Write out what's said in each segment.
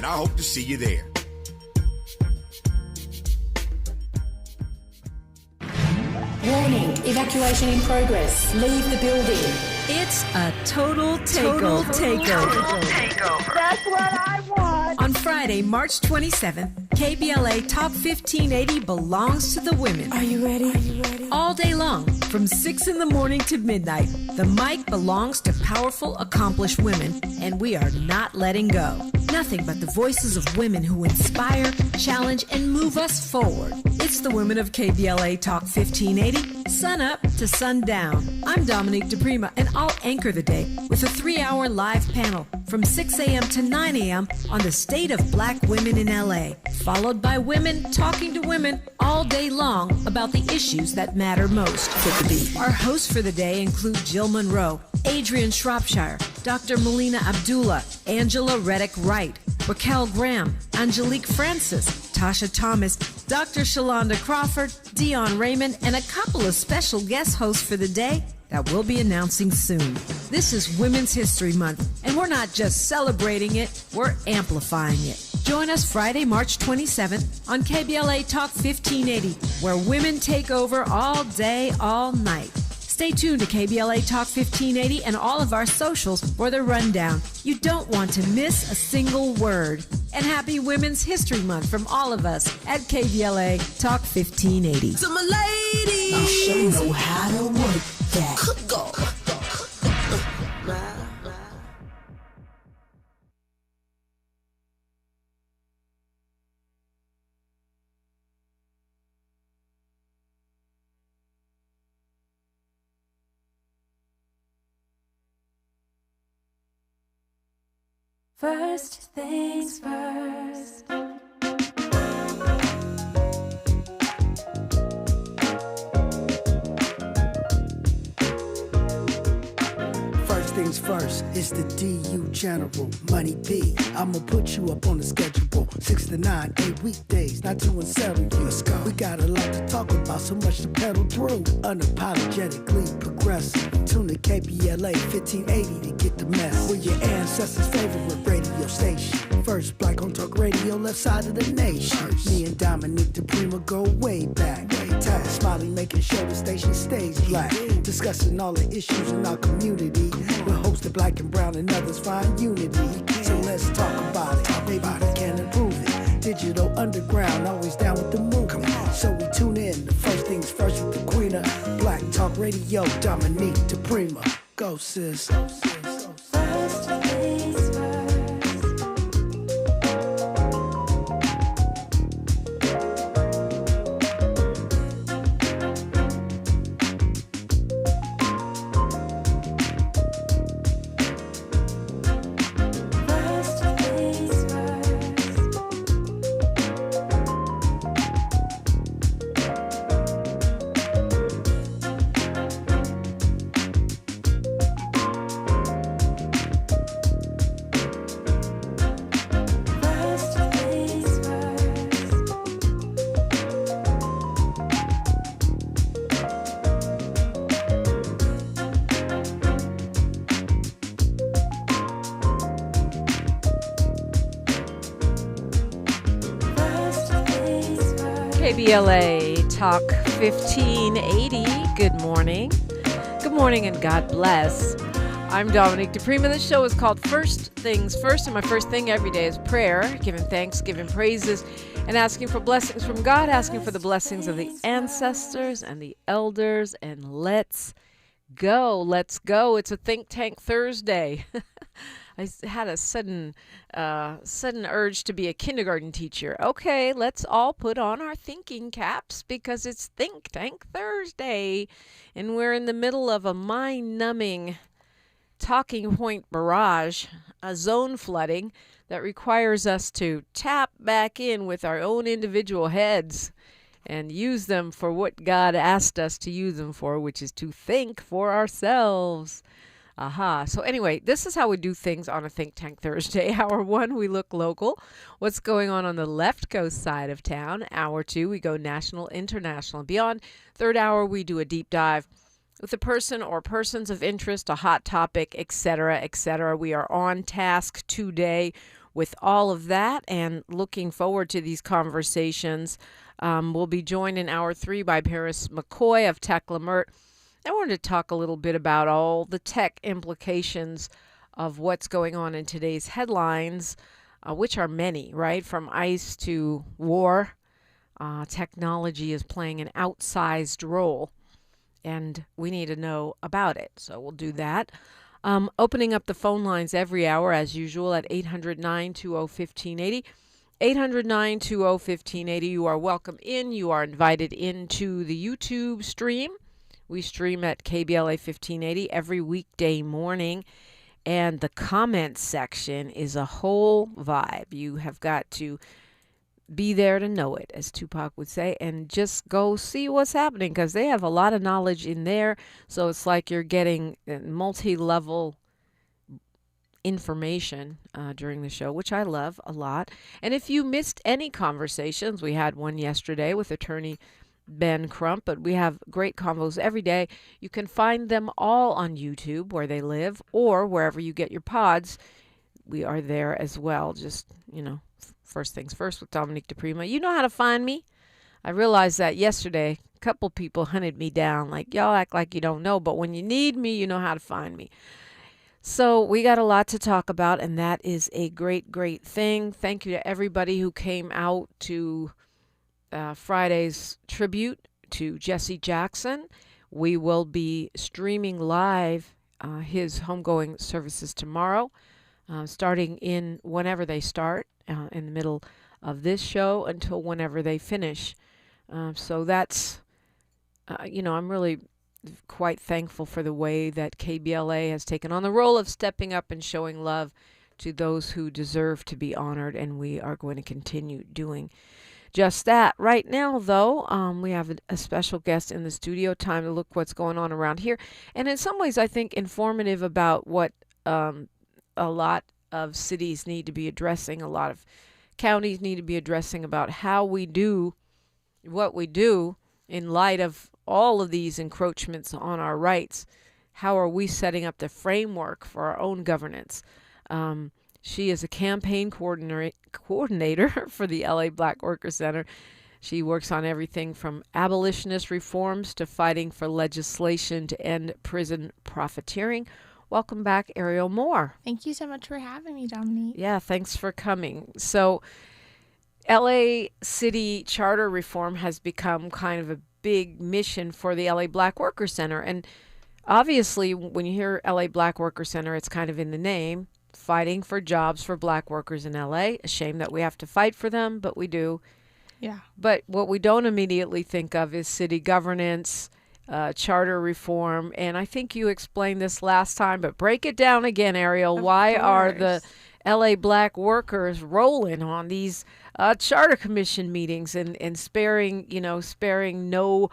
and I hope to see you there. Warning, evacuation in progress. Leave the building. It's a total takeover. That's what I want. On Friday, March 27th, KBLA Talk 1580 belongs to the women. Are you ready? All day long, from 6 in the morning to midnight, the mic belongs to powerful, accomplished women, and we are not letting go. Nothing but the voices of women who inspire, challenge, and move us forward. It's the women of KBLA Talk 1580, sun up to sundown. I'm Dominique DePrima, and I'll anchor the day with a 3-hour live panel from 6 a.m. to 9 a.m. on the state of black women in LA, followed by women talking to women all day long about the issues that matter most. Our hosts for the day include Jill Monroe, Adrian Shropshire, Dr. Melina Abdullah, Angela Reddick Wright, Raquel Graham, Angelique Francis, Tasha Thomas, Dr. Shalonda Crawford, Dion Raymond, and a couple of special guest hosts for the day that we'll be announcing soon. This is Women's History Month, and we're not just celebrating it, we're amplifying it. Join us Friday, March 27th on KBLA Talk 1580, where women take over all day, all night. Stay tuned to KBLA Talk 1580 and all of our socials for the rundown. You don't want to miss a single word. And happy Women's History Month from all of us at KBLA Talk 1580. To my ladies, I'll show you how to work that. go. First things first. First things first, it's the DU General, Money B. I'ma put you up on the schedule, 6 to 9, 8 weekdays, not 2 and 7. Let's go. We got a lot to talk about, so much to pedal through. Unapologetically progressive. Tune to KBLA 1580 to get the mess. We're your ancestors' favorite radio station. First black on talk radio, left side of the nation. Me and Dominique DePrima go way back. Tap Smiley making sure the station stays black. Discussing all the issues in our community. We're hosted black and brown and others find unity. So let's talk about it. Maybe we can improve it. Digital underground, always down with the movement. So we tune in. The first things first with the queen of Black Talk Radio, Dominique DePrima. Go sis. First things first. KBLA Talk 1580. Good morning. Good morning and God bless. I'm Dominique DePrima. This show is called First Things First, and my first thing every day is prayer, giving thanks, giving praises, and asking for blessings from God, asking for the blessings of the ancestors and the elders, and let's go. Let's go. It's a Think Tank Thursday. I had a sudden urge to be a kindergarten teacher. Okay, let's all put on our thinking caps because it's Think Tank Thursday, and we're in the middle of a mind-numbing talking point barrage, a zone flooding that requires us to tap back in with our own individual heads and use them for what God asked us to use them for, which is to think for ourselves. Aha. So anyway, this is how we do things on a Think Tank Thursday. Hour 1, we look local. What's going on the left coast side of town? Hour 2, we go national, international, and beyond. Third hour, we do a deep dive with a person or persons of interest, a hot topic, etc., etc. We are on task today. with all of that and looking forward to these conversations. We'll be joined in hour 3 by Paris McCoy of Tech Lamert. I wanted to talk a little bit about all the tech implications of what's going on in today's headlines, which are many, right? From ICE to war, technology is playing an outsized role, and we need to know about it. So we'll do that. Opening up the phone lines every hour, as usual, at 800-920-1580. 800-920-1580. You are welcome in. You are invited into the YouTube stream. We stream at KBLA 1580 every weekday morning. And the comments section is a whole vibe. You have got to be there to know it, as Tupac would say, and just go see what's happening, because they have a lot of knowledge in there. So it's like you're getting multi-level information during the show, which I love a lot. And if you missed any conversations, we had one yesterday with attorney Ben Crump, but we have great convos every day. You can find them all on YouTube where they live, or wherever you get your pods. We are there as well. Just, first things first with Dominique DePrima. You know how to find me. I realized that yesterday. A couple people hunted me down, like, y'all act like you don't know, but when you need me, you know how to find me. So we got a lot to talk about, and that is a great, great thing. Thank you to everybody who came out to Friday's tribute to Jesse Jackson. We will be streaming live his homegoing services tomorrow, starting in whenever they start, in the middle of this show until whenever they finish. So that's, I'm really quite thankful for the way that KBLA has taken on the role of stepping up and showing love to those who deserve to be honored, and we are going to continue doing just that. Right now, though, we have a special guest in the studio. Time to look what's going on around here, and in some ways I think informative about what a lot of cities need to be addressing, a lot of counties need to be addressing about how we do what we do in light of all of these encroachments on our rights. How are we setting up the framework for our own governance? She is a campaign coordinator for the LA Black Workers Center. She works on everything from abolitionist reforms to fighting for legislation to end prison profiteering. Welcome back, Ariel Moore. Thank you so much for having me, Dominique. Yeah, thanks for coming. So, LA City charter reform has become kind of a big mission for the LA Black Workers Center. And obviously, when you hear LA Black Workers Center, it's kind of in the name, fighting for jobs for black workers in LA. A shame that we have to fight for them, but we do. Yeah. But what we don't immediately think of is city governance, charter reform. And I think you explained this last time, but break it down again, Ariel. Why are the LA Black workers rolling on these charter commission meetings and sparing no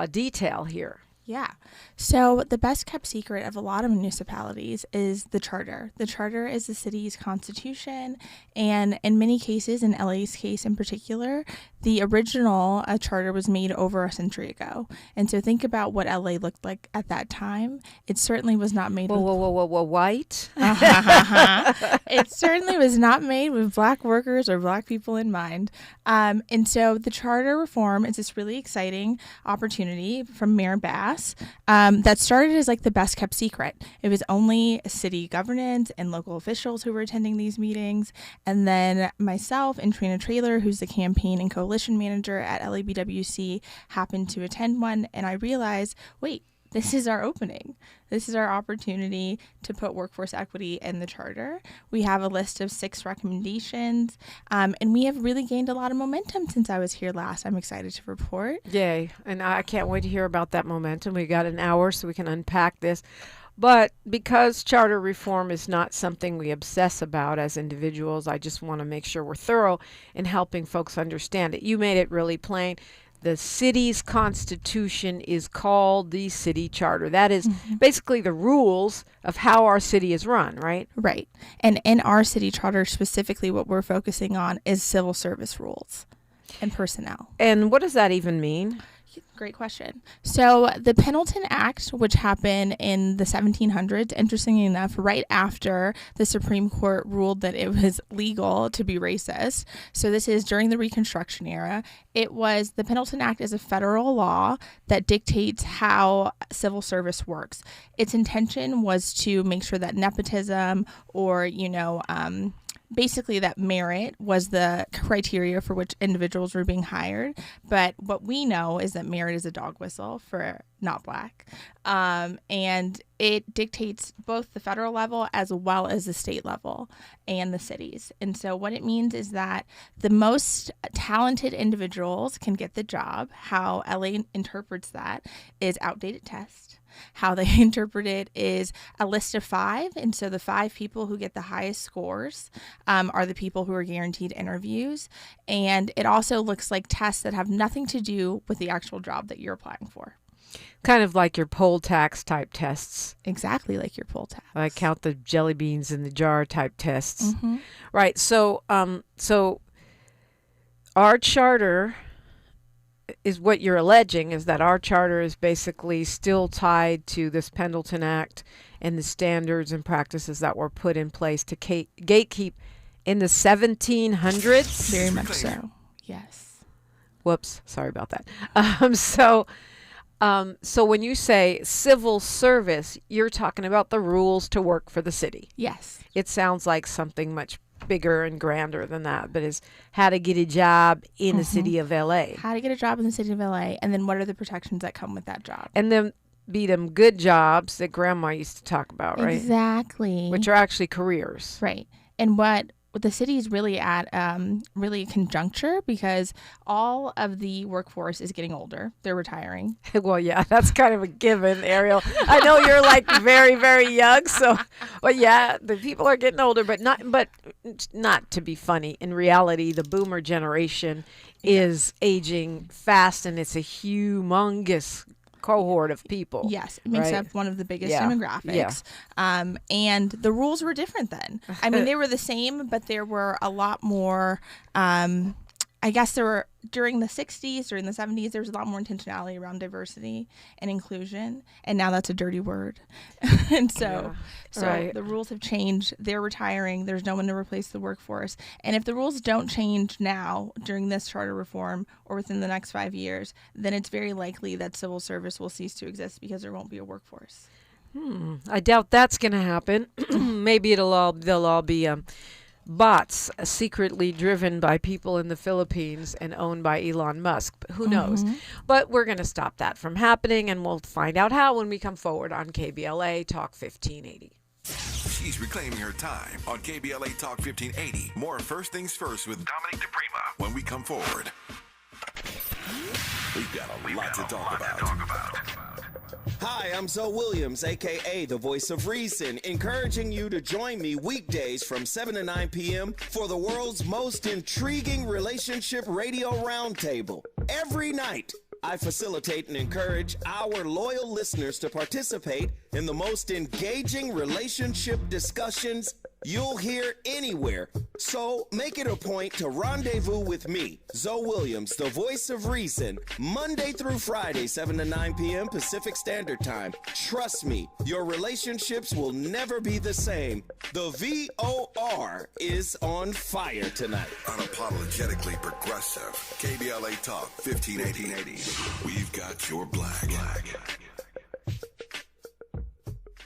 detail here? Yeah. So the best kept secret of a lot of municipalities is the charter. The charter is the city's constitution. And in many cases, in LA's case in particular, the original charter was made over a century ago. And so think about what LA looked like at that time. It certainly was not made white? It certainly was not made with black workers or black people in mind. And so the charter reform is this really exciting opportunity from Mayor Bass that started as like the best kept secret. It was only city governance and local officials who were attending these meetings. And then myself and Trina Traylor, who's the campaign and coalition manager at LABWC, happened to attend one. And I realized, wait, this is our opening. This is our opportunity to put workforce equity in the charter. We have a list of 6 recommendations, and we have really gained a lot of momentum since I was here last. I'm excited to report. Yay. And I can't wait to hear about that momentum. We got an hour so we can unpack this. But because charter reform is not something we obsess about as individuals, I just want to make sure we're thorough in helping folks understand it. You made it really plain. The city's constitution is called the city charter. That is basically the rules of how our city is run, right? Right. And in our city charter, specifically what we're focusing on is civil service rules and personnel. And what does that even mean? Great question. So the Pendleton Act, which happened in the 1700s, interestingly enough, right after the Supreme Court ruled that it was legal to be racist. So this is during the Reconstruction era. The Pendleton Act is a federal law that dictates how civil service works. Its intention was to make sure that nepotism or, basically that merit was the criteria for which individuals were being hired. But what we know is that merit is a dog whistle for not Black. And it dictates both the federal level as well as the state level and the cities. And so what it means is that the most talented individuals can get the job. How LA interprets that is outdated tests. How they interpret it is a list of 5. And so the 5 people who get the highest scores are the people who are guaranteed interviews. And it also looks like tests that have nothing to do with the actual job that you're applying for. Kind of like your poll tax type tests. Exactly like your poll tax. Like count the jelly beans in the jar type tests. Mm-hmm. Right. So our charter is what you're alleging is that our charter is basically still tied to this Pendleton Act and the standards and practices that were put in place to gatekeep in the 1700s. Very much so. Yes. Whoops. Sorry about that. So when you say civil service, you're talking about the rules to work for the city. Yes. It sounds like something much bigger and grander than that, but is how to get a job in the city of LA. How to get a job in the city of LA, and then what are the protections that come with that job? And then be them good jobs that grandma used to talk about, right? Exactly. Which are actually careers. Right. And what the city is really at really a conjuncture because all of the workforce is getting older. They're retiring. Well, yeah, that's kind of a given, Ariel. I know you're like very, very young, so but yeah, the people are getting older, but not to be funny. In reality, the boomer generation is aging fast, and it's a humongous cohort of people. Yes, it makes up one of the biggest demographics. Yeah. And the rules were different then. I mean, they were the same, but there were a lot more, I guess there were, during the 60s, during the 70s, there was a lot more intentionality around diversity and inclusion. And now that's a dirty word. And so the rules have changed. They're retiring. There's no one to replace the workforce. And if the rules don't change now during this charter reform or within the next 5 years, then it's very likely that civil service will cease to exist because there won't be a workforce. I doubt that's going to happen. Maybe they'll all be bots secretly driven by people in the Philippines and owned by Elon Musk. But who knows? But we're going to stop that from happening, and we'll find out how when we come forward on KBLA Talk 1580. She's reclaiming her time on KBLA Talk 1580. More First Things First with Dominic DePrima when we come forward. We've got a lot to talk about. Hi, I'm Zoe Williams, a.k.a. the Voice of Reason, encouraging you to join me weekdays from 7 to 9 p.m. for the world's most intriguing relationship radio roundtable. Every night, I facilitate and encourage our loyal listeners to participate in the most engaging relationship discussions you'll hear anywhere. So make it a point to rendezvous with me, Zoe Williams, the Voice of Reason, Monday through Friday, 7 to 9 p.m. Pacific Standard Time. Trust me, your relationships will never be the same. The VOR is on fire tonight. Unapologetically progressive. KBLA Talk 1580. We've got your black.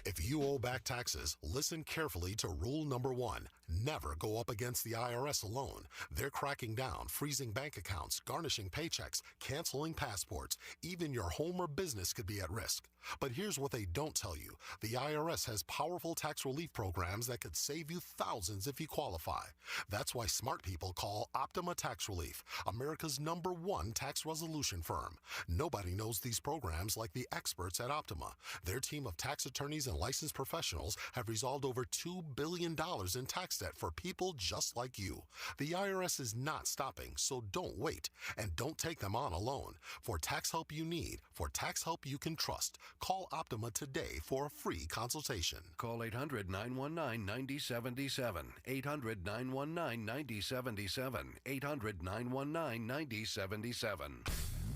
If you owe back taxes, listen carefully to rule number 1. Never go up against the IRS alone. They're cracking down, freezing bank accounts, garnishing paychecks, canceling passports. Even your home or business could be at risk. But here's what they don't tell you. The IRS has powerful tax relief programs that could save you thousands if you qualify. That's why smart people call Optima Tax Relief, America's #1 tax resolution firm. Nobody knows these programs like the experts at Optima. Their team of tax attorneys and licensed professionals have resolved over $2 billion in tax debt for people just like you. The IRS is not stopping, so don't wait. And don't take them on alone. For tax help you need, for tax help you can trust, call Optima today for a free consultation. Call 800-919-9077. 800-919-9077. 800-919-9077.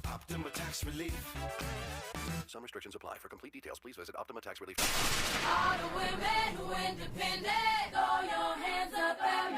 Optima Tax Relief. Some restrictions apply. For complete details, please visit Optima Tax Relief. All the women who independent, throw your hands up at me.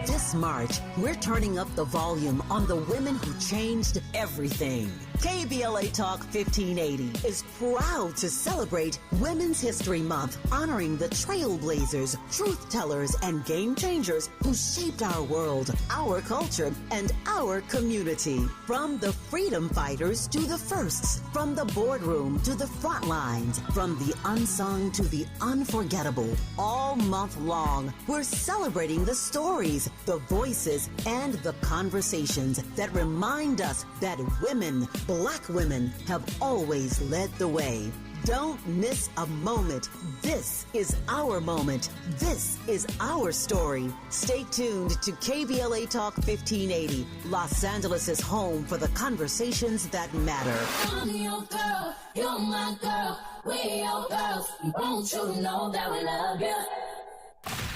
This March, we're turning up the volume on the women who changed everything. KBLA Talk 1580 is proud to celebrate Women's History Month, honoring the trailblazers, truth tellers, and game changers who shaped our world, our culture, and our community. From the freedom fighters to the firsts, from the boardroom to the front lines, from the unsung to the unforgettable. All month long, we're celebrating the stories, the voices, and the conversations that remind us that women, Black women, have always led the way. Don't miss a moment. This is our moment. This is our story. Stay tuned to KBLA Talk 1580, Los Angeles' home for the conversations that matter. I'm your girl, you're my girl, we're your girls. Won't you know that we love you?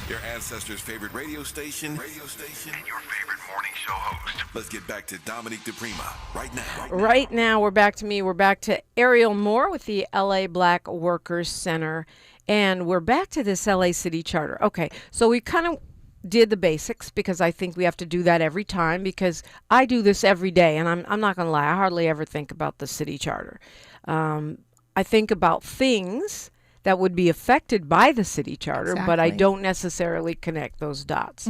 Your ancestors' favorite radio station, and your favorite morning show host. Let's get back to Dominique DePrima right now. Right now, we're back to me. We're back to Ariel Moore with the LA Black Workers Center, and we're back to this LA City Charter. Okay, so we kind of did the basics because I think we have to do that every time because I do this every day, and I'm not going to lie, I hardly ever think about the City Charter. I think about things that would be affected by the City Charter, but I don't necessarily connect those dots.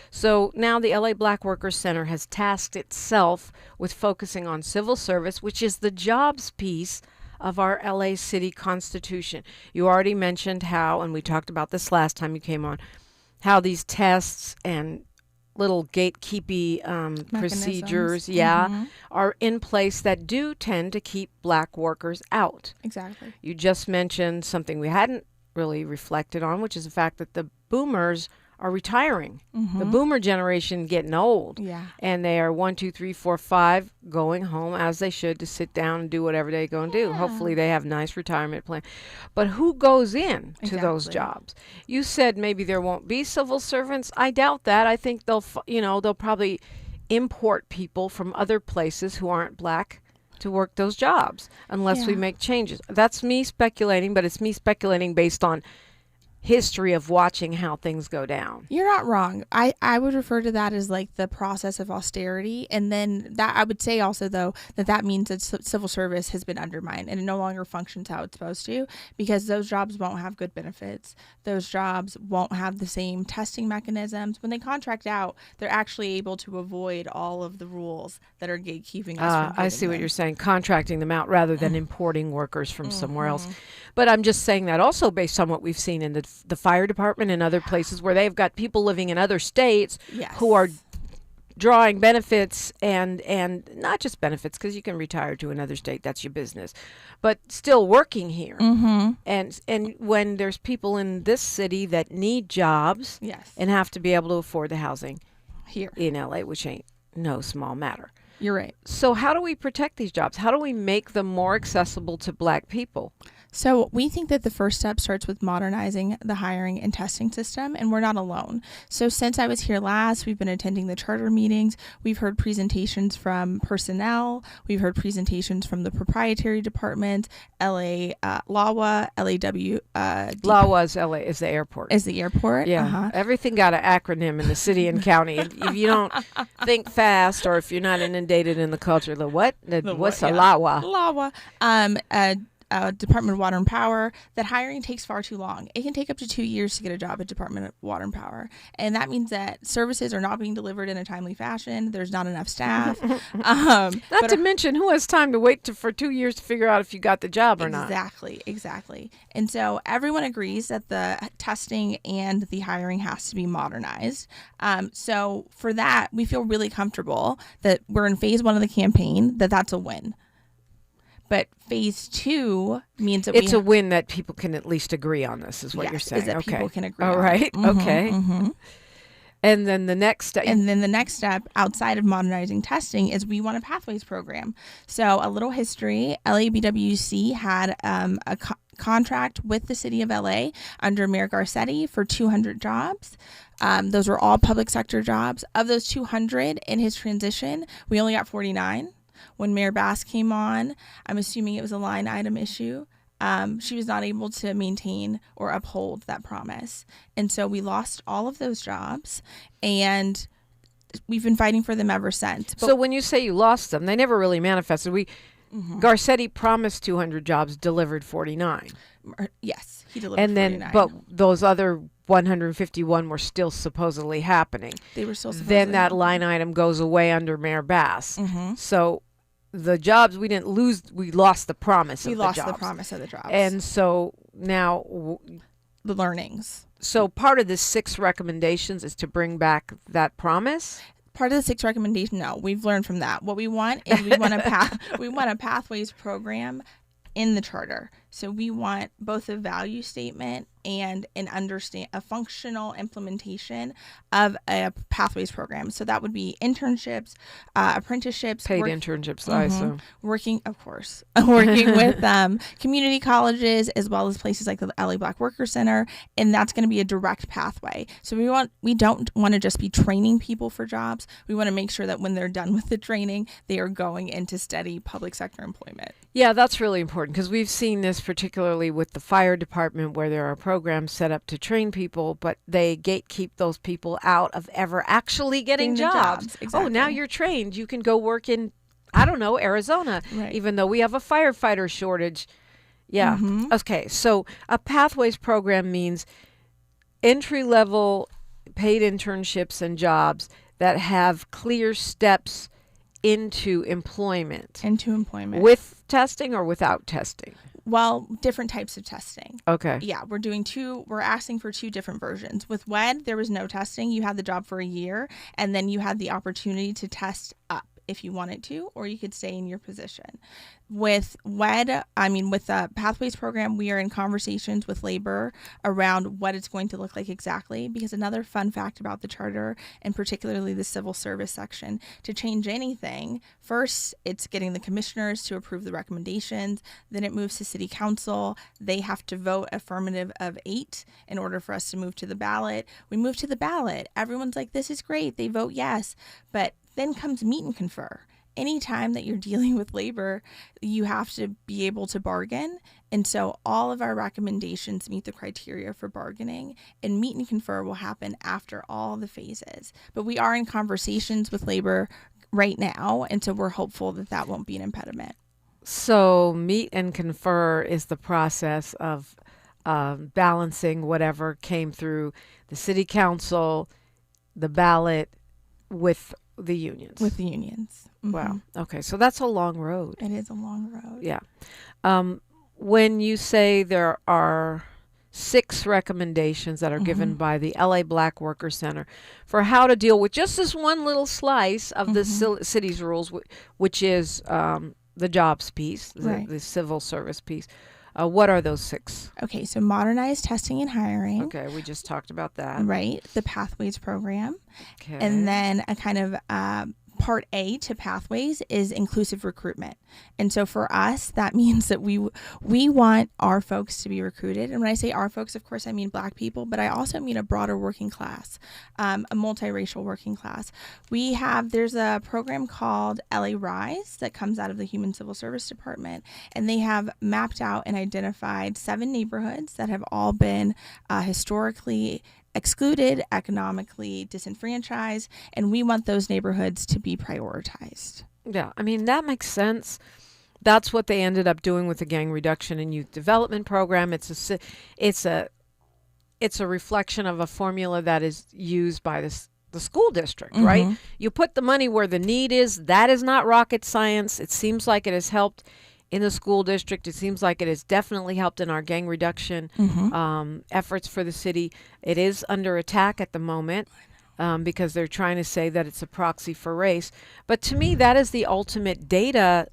So now the LA Black Workers Center has tasked itself with focusing on civil service, which is the jobs piece of our LA City Constitution. You already mentioned how, and we talked about this last time you came on, how these tests and little gatekeeping procedures, are in place that do tend to keep Black workers out. Exactly. You just mentioned something we hadn't really reflected on, which is the fact that the boomers are retiring. The boomer generation getting old. Yeah. And they are 1, 2, 3, 4, 5 going home as they should to sit down and do whatever they go and do. Hopefully they have nice retirement plan. But who goes in to those jobs? You said maybe there won't be civil servants. I doubt that. I think they'll probably import people from other places who aren't Black to work those jobs unless we make changes. That's me speculating, but it's me speculating based on history of watching how things go down. You're not wrong. I would refer to that as like the process of austerity. And then that I would say also, though, that means that civil service has been undermined and it no longer functions how it's supposed to because those jobs won't have good benefits. Those jobs won't have the same testing mechanisms. When they contract out, they're actually able to avoid all of the rules that are gatekeeping us. I see what you're saying, contracting them out rather than importing workers from somewhere else. But I'm just saying that also based on what we've seen in the fire department and other places where they've got people living in other states who are drawing benefits and not just benefits because you can retire to another state, that's your business, but still working here. And when there's people in this city that need jobs and have to be able to afford the housing here in LA, which ain't no small matter. You're right. So how do we protect these jobs? How do we make them more accessible to Black people? So we think that the first step starts with modernizing the hiring and testing system, and we're not alone. So since I was here last, we've been attending the charter meetings. We've heard presentations from personnel. We've heard presentations from the proprietary department, LAWA, LAW. LAWA's LA is the airport. Is the airport. Yeah. Everything got an acronym in the city and county. If you don't think fast or if you're not inundated in the culture, what's a LAWA? LAWA. Department of Water and Power, that hiring takes far too long. It can take up to 2 years to get a job at Department of Water and Power. And that means that services are not being delivered in a timely fashion. There's not enough staff. Not to mention, who has time to wait for 2 years to figure out if you got the job or not? Exactly. And so everyone agrees that the testing and the hiring has to be modernized. So for that, we feel really comfortable that we're in phase 1 of the campaign, that's a win. But phase 2 means that it's a win that people can at least agree on this, is what you're saying. Is that people can agree All on. right. Okay. And then the next step. And then the next step outside of modernizing testing is we want a pathways program. So a little history, LABWC had a contract with the city of LA under Mayor Garcetti for 200 jobs. Those were all public sector jobs. Of those 200 in his transition, we only got 49. When Mayor Bass came on, I'm assuming it was a line item issue. She was not able to maintain or uphold that promise. And so we lost all of those jobs, and we've been fighting for them ever since. So when you say you lost them, they never really manifested. Garcetti promised 200 jobs, delivered 49. Yes, he delivered and then, 49. But those other 151 were still supposedly happening. They were still supposedly Then that line item goes away under Mayor Bass. So the jobs we didn't lose, we lost the promise of the jobs. We lost the promise of the jobs. And so now the learnings. So part of the 6 recommendations is to bring back that promise. Part of the 6 recommendation, no, we've learned from that. What we want is we want a pathways program in the charter. So we want both a value statement and a functional implementation of a pathways program. So that would be internships, apprenticeships, paid internships, I assume. Working with community colleges as well as places like the LA Black Worker Center, and that's going to be a direct pathway. So we don't want to just be training people for jobs. We want to make sure that when they're done with the training, they are going into steady public sector employment. Yeah, that's really important because we've seen this particularly with the fire department where there are programs set up to train people, but they gatekeep those people out of ever actually getting jobs. Exactly. Oh, now you're trained. You can go work in, I don't know, Arizona, even though we have a firefighter shortage. Yeah. Okay. So a pathways program means entry-level paid internships and jobs that have clear steps into employment. With testing or without testing? Well, different types of testing. Okay. Yeah, we're asking for 2 different versions. With WED, there was no testing. You had the job for a year, and then you had the opportunity to test up if you wanted to, or you could stay in your position. With WED, with the Pathways program, we are in conversations with labor around what it's going to look like exactly, because another fun fact about the charter, and particularly the civil service section, to change anything, first it's getting the commissioners to approve the recommendations, then it moves to city council. They have to vote affirmative of 8 in order for us to move to the ballot. We move to the ballot. Everyone's like, this is great. They vote yes. But then comes meet and confer. Anytime that you're dealing with labor, you have to be able to bargain. And so all of our recommendations meet the criteria for bargaining, and meet and confer will happen after all the phases. But we are in conversations with labor right now, and so we're hopeful that that won't be an impediment. So meet and confer is the process of balancing whatever came through the city council, the ballot, with the unions. Wow. Okay. So that's a long road. It is a long road. Yeah. When you say there are 6 recommendations that are given by the LA Black Worker Center for how to deal with just this one little slice of the city's rules, which is the jobs piece, the civil service piece. What are those 6? Okay, so modernized testing and hiring. Okay, we just talked about that. Right, the Pathways program. Okay. And then a kind of part A to Pathways is inclusive recruitment. And so for us, that means that we want our folks to be recruited. And when I say our folks, of course, I mean Black people, but I also mean a broader working class, a multiracial working class. There's a program called LA Rise that comes out of the Human Civil Service Department, and they have mapped out and identified 7 neighborhoods that have all been historically excluded, economically disenfranchised, and we want those neighborhoods to be prioritized. Yeah, that makes sense. That's what they ended up doing with the Gang Reduction and Youth Development Program. It's a reflection of a formula that is used by the school district, right? You put the money where the need is. That is not rocket science. It seems like it has helped in the school district. It seems like it has definitely helped in our gang reduction efforts for the city. It is under attack at the moment because they're trying to say that it's a proxy for race. But to me, that is the ultimate data,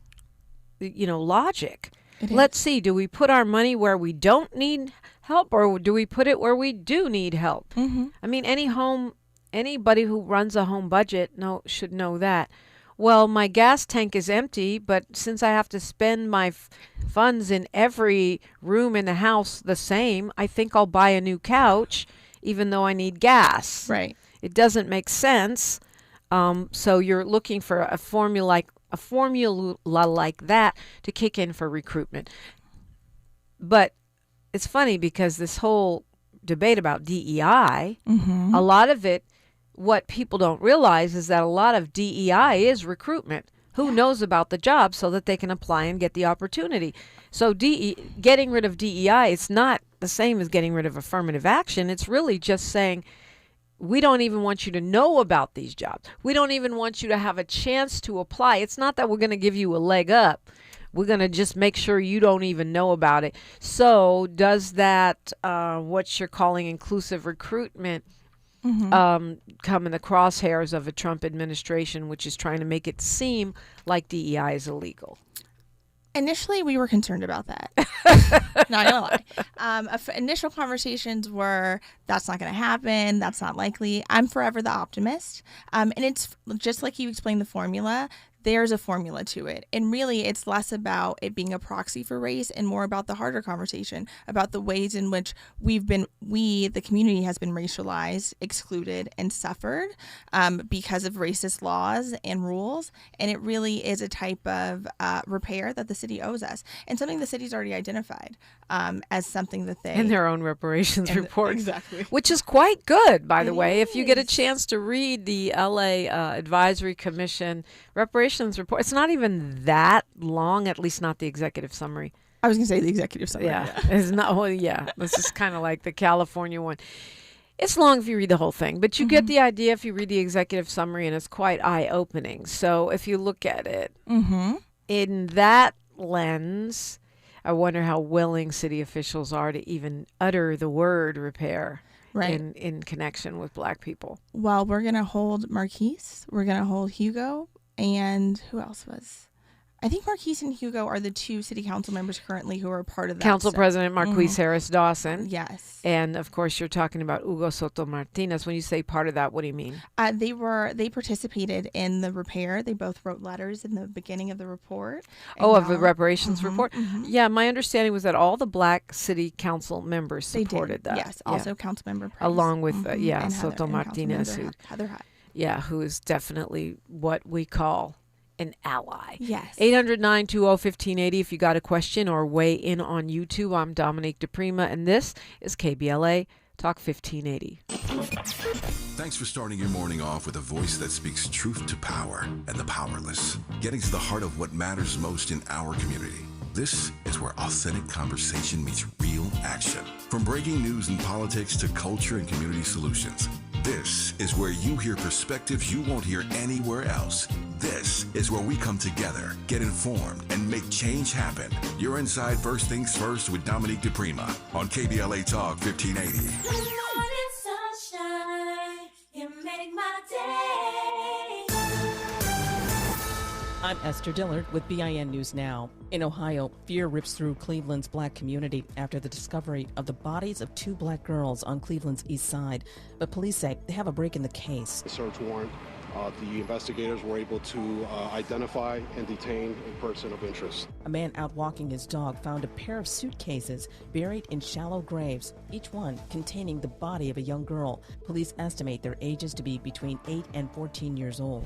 logic. Let's see, do we put our money where we don't need help, or do we put it where we do need help? Any home anybody who runs a home budget should know that. Well, my gas tank is empty, but since I have to spend my funds in every room in the house the same, I think I'll buy a new couch, even though I need gas. Right. It doesn't make sense. So you're looking for a formula like that to kick in for recruitment. But it's funny because this whole debate about DEI, a lot of it, what people don't realize is that a lot of DEI is recruitment. Who knows about the job so that they can apply and get the opportunity? So getting rid of DEI, it's not the same as getting rid of affirmative action. It's really just saying, we don't even want you to know about these jobs. We don't even want you to have a chance to apply. It's not that we're going to give you a leg up. We're going to just make sure you don't even know about it. So does that, what you're calling inclusive recruitment, come in the crosshairs of a Trump administration, which is trying to make it seem like DEI is illegal? Initially, we were concerned about that. Not gonna lie. Initial conversations were, that's not going to happen. That's not likely. I'm forever the optimist. And it's just like you explained the formula. There's a formula to it. And really, it's less about it being a proxy for race and more about the harder conversation about the ways in which the community has been racialized, excluded, and suffered because of racist laws and rules. And it really is a type of repair that the city owes us, and something the city's already identified as something that they... In their own reparations report. Exactly. Which is quite good, by the way. If you get a chance to read the LA Advisory Commission reparations report, it's not even that long, at least not the executive summary. I was going to say the executive summary. Yeah. It's not, well, yeah. This is kind of like the California one. It's long if you read the whole thing, but you get the idea if you read the executive summary, and it's quite eye-opening. So if you look at it in that lens, I wonder how willing city officials are to even utter the word repair. Right. In connection with Black people. Well, we're going to hold Marquise. We're going to hold Hugo. And who else was? I think Marquise and Hugo are the two city council members currently who are part of that. Council President Marquise Harris Dawson. Yes. And of course, you're talking about Hugo Soto Martinez. When you say part of that, what do you mean? They participated in the repair. They both wrote letters in the beginning of the report. Of the reparations report? Yeah, my understanding was that all the Black city council members supported that. Yes, also council member Price. Along with, and Soto Martinez. Heather Hutt. Yeah, who is definitely what we call an ally. Yes. 800-920-1580 if you got a question or weigh in on YouTube. I'm Dominique DePrima, and this is KBLA Talk 1580. Thanks for starting your morning off with a voice that speaks truth to power and the powerless, getting to the heart of what matters most in our community. This is where authentic conversation meets real action. From breaking news and politics to culture and community solutions, this is where you hear perspectives you won't hear anywhere else. This is where we come together, get informed, and make change happen. You're inside First Things First with Dominique DePrima on KBLA Talk 1580. Good morning, sunshine. You make my day. I'm Esther Dillard with BIN News Now. In Ohio, fear rips through Cleveland's Black community after the discovery of the bodies of two Black girls on Cleveland's east side. But police say they have a break in the case. The search warrant, the investigators were able to identify and detain a person of interest. A man out walking his dog found a pair of suitcases buried in shallow graves, each one containing the body of a young girl. Police estimate their ages to be between 8 and 14 years old.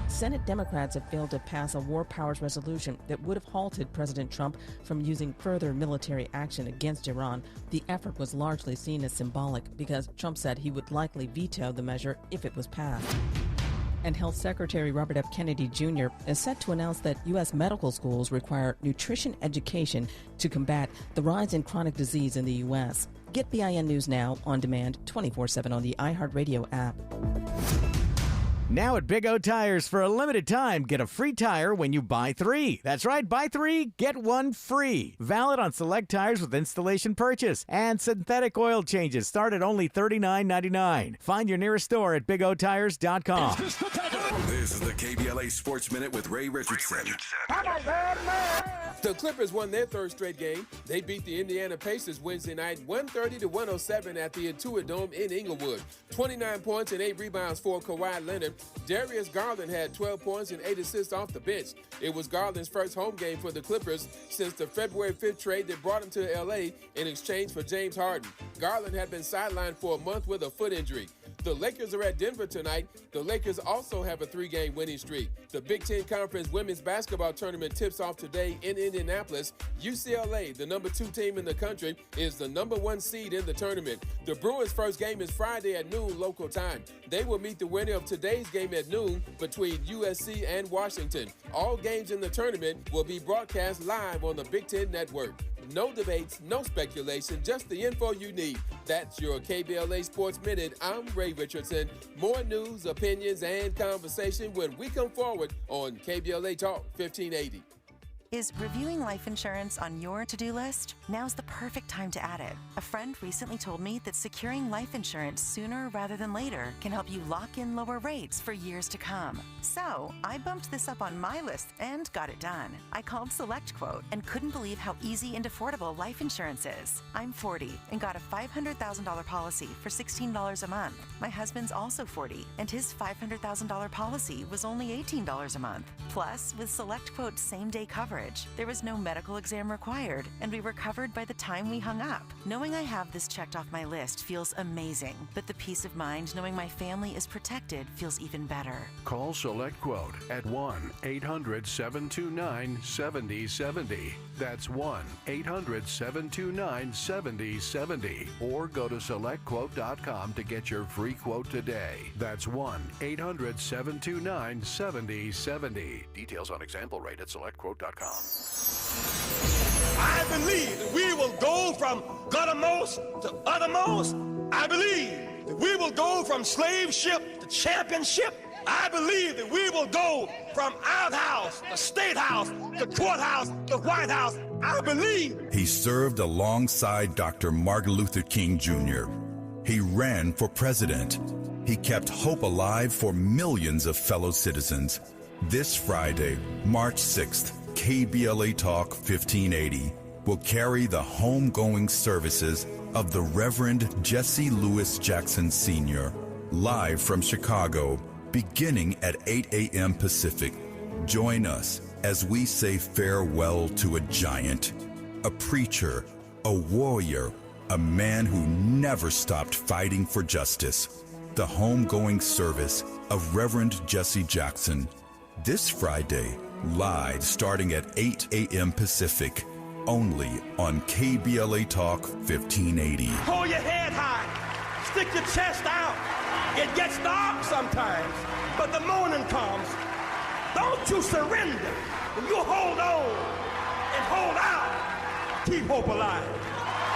Senate Democrats have failed to pass a war powers resolution that would have halted President Trump from using further military action against Iran. The effort was largely seen as symbolic because Trump said he would likely veto the measure if it was passed. And Health Secretary Robert F. Kennedy Jr. is set to announce that U.S. medical schools require nutrition education to combat the rise in chronic disease in the U.S. Get BIN News Now on demand 24/7 on the iHeartRadio app. Now at Big O Tires, for a limited time, get a free tire when you buy 3. That's right, buy 3, get 1 free. Valid on select tires with installation purchase. And synthetic oil changes start at only $39.99. Find your nearest store at BigOTires.com. This is the KBLA Sports Minute with Ray Richardson. The Clippers won their third straight game. They beat the Indiana Pacers Wednesday night 130-107 at the Intuit Dome in Inglewood. 29 points and 8 rebounds for Kawhi Leonard. Darius Garland had 12 points and 8 assists off the bench. It was Garland's first home game for the Clippers since the February 5th trade that brought him to LA in exchange for James Harden. Garland had been sidelined for a month with a foot injury. The Lakers are at Denver tonight. The Lakers also have a 3-game winning streak. The Big Ten Conference Women's Basketball Tournament tips off today in Indianapolis. UCLA, the number 2 team in the country, is the number 1 seed in the tournament. The Bruins' first game is Friday at noon local time. They will meet the winner of today's game at noon between USC and Washington. All games in the tournament will be broadcast live on the Big Ten Network. No debates, no speculation, just the info you need. That's your KBLA Sports Minute. I'm Ray Richardson. More news, opinions, and conversation when we come forward on KBLA Talk 1580. Is reviewing life insurance on your to-do list? Now's the perfect time to add it. A friend recently told me that securing life insurance sooner rather than later can help you lock in lower rates for years to come. So I bumped this up on my list and got it done. I called SelectQuote and couldn't believe how easy and affordable life insurance is. I'm 40 and got a $500,000 policy for $16 a month. My husband's also 40 and his $500,000 policy was only $18 a month. Plus, with SelectQuote's same-day coverage, there was no medical exam required, and we were covered by the time we hung up. Knowing I have this checked off my list feels amazing, but the peace of mind knowing my family is protected feels even better. Call SelectQuote at 1-800-729-7070. That's 1-800-729-7070. Or go to SelectQuote.com to get your free quote today. That's 1-800-729-7070. Details on example rate at SelectQuote.com. I believe that we will go from guttermost to uttermost. I believe that we will go from slave ship to championship. I believe that we will go from outhouse to state house to courthouse to White House. I believe. He served alongside Dr. Martin Luther King Jr. He ran for president. He kept hope alive for millions of fellow citizens. This Friday, March 6th, KBLA Talk 1580 will carry the homegoing services of the Reverend Jesse Lewis Jackson Sr. live from Chicago, beginning at 8 a.m. Pacific. Join us as we say farewell to a giant, a preacher, a warrior, a man who never stopped fighting for justice. The homegoing service of Reverend Jesse Jackson. This Friday, live starting at 8 a.m. Pacific, only on KBLA Talk 1580. Hold your head high. Stick your chest out. It gets dark sometimes, but the morning comes. Don't you surrender. You hold on and hold out. Keep hope alive.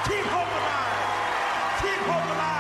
Keep hope alive. Keep hope alive.